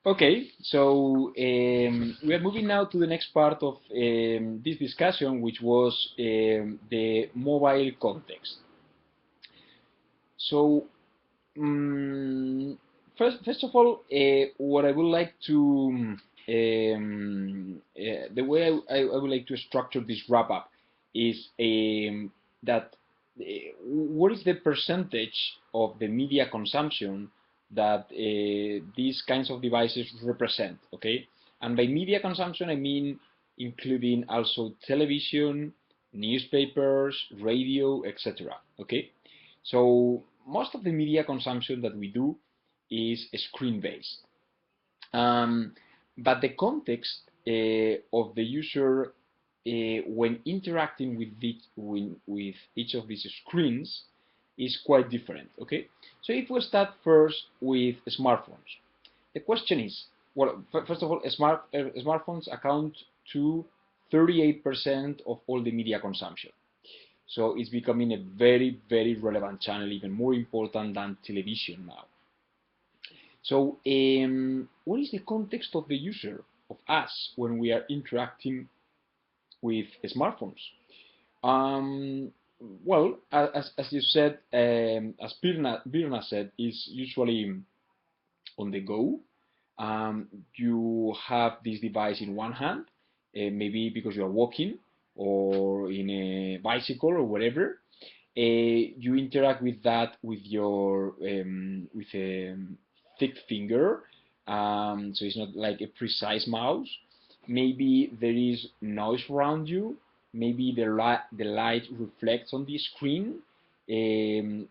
Okay, so we are moving now to the next part of this discussion, which was the mobile context. So, um, first of all, what I would like to, the way I would like to structure this wrap up is that what is the percentage of the media consumption that these kinds of devices represent, okay? And by media consumption, I mean including also television, newspapers, radio, etc. Okay, so most of the media consumption that we do is screen-based. Um, but the context of the user when interacting with each of these screens is quite different. Okay, so if we start first with smartphones, the question is, well, first of all, smartphones account to 38% of all the media consumption. So it's becoming a very, very relevant channel, even more important than television now. So what is the context of the user, of us, when we are interacting with smartphones? Um, well, as you said, as Birna said, is usually on the go. You have this device in one hand, maybe because you are walking or in a bicycle or whatever. You interact with that with your with a thick finger, so it's not like a precise mouse. Maybe there is noise around you. Maybe the light reflects on the screen.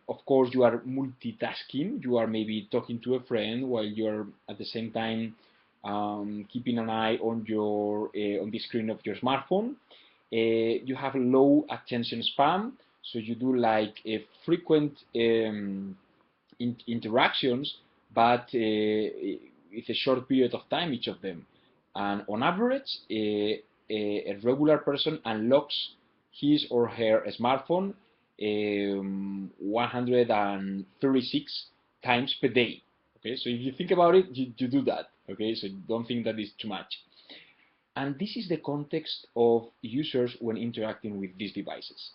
Of course, you are multitasking. You are maybe talking to a friend while you're at the same time keeping an eye on your on the screen of your smartphone. You have low attention span, so you do like a frequent interactions, but with a short period of time each of them. And on average, a regular person unlocks his or her smartphone 136 times per day. Okay, so if you think about it, you do that. Okay, so don't think that is too much. And this is the context of users when interacting with these devices.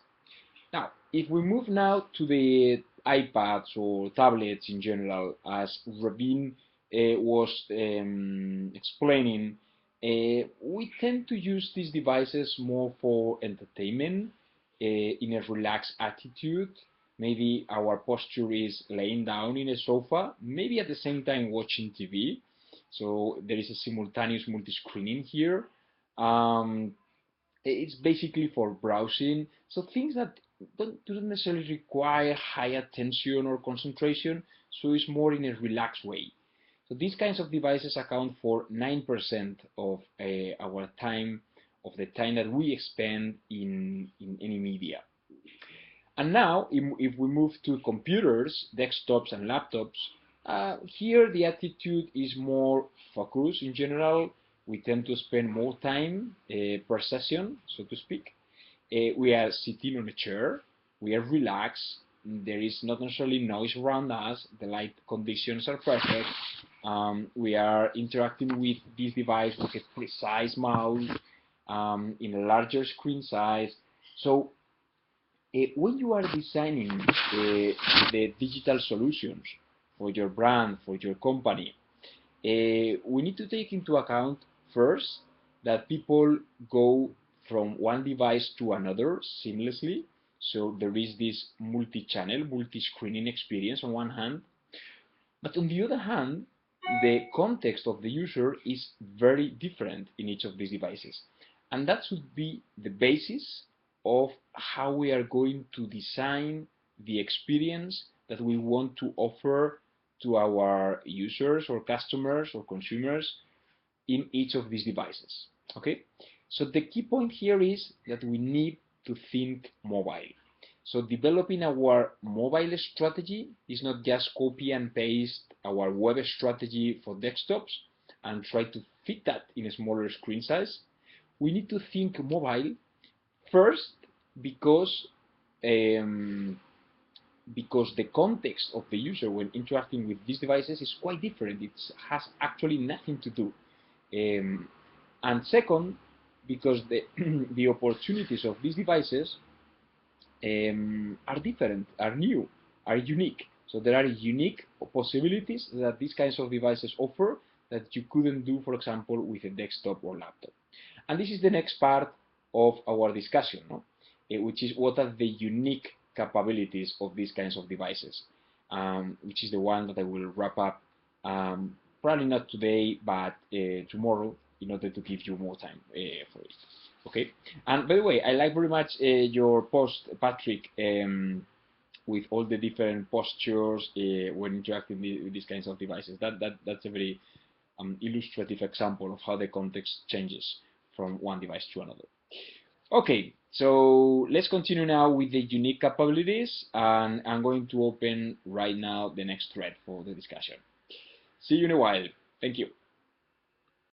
Now, if we move now to the iPads or tablets in general, as Rabin was explaining, we tend to use these devices more for entertainment, in a relaxed attitude. Maybe our posture is laying down in a sofa, maybe at the same time watching TV. So there is a simultaneous multi-screening here. Um, it's basically for browsing. So things that don't necessarily require high attention or concentration, so it's more in a relaxed way. So these kinds of devices account for 9% of our time, of the time that we spend in any media. And now, if we move to computers, desktops, and laptops, here the attitude is more focused in general. We tend to spend more time per session, so to speak. We are sitting on a chair, we are relaxed, there is not necessarily noise around us, the light conditions are perfect, we are interacting with this device with a precise mouse, in a larger screen size. So when you are designing the digital solutions for your brand, for your company, we need to take into account first that people go from one device to another seamlessly. So there is this multi-channel, multi-screening experience on one hand. But on the other hand, the context of the user is very different in each of these devices. And that should be the basis of how we are going to design the experience that we want to offer to our users or customers or consumers in each of these devices. Okay, so the key point here is that we need to think mobile. So developing our mobile strategy is not just copy and paste our web strategy for desktops and try to fit that in a smaller screen size. We need to think mobile first because um, because the context of the user when interacting with these devices is quite different. It has actually nothing to do. And second, because the, the opportunities of these devices are different, are new, are unique. So there are unique possibilities that these kinds of devices offer that you couldn't do, for example, with a desktop or laptop. And this is the next part of our discussion, no? Which is what are the unique capabilities of these kinds of devices, which is the one that I will wrap up, probably not today, but tomorrow, in order to give you more time for it. Okay. And by the way, I like very much your post, Patrick, with all the different postures when interacting with these kinds of devices. That's a very illustrative example of how the context changes from one device to another. Okay, so let's continue now with the unique capabilities, and I'm going to open right now the next thread for the discussion. See you in a while. Thank you.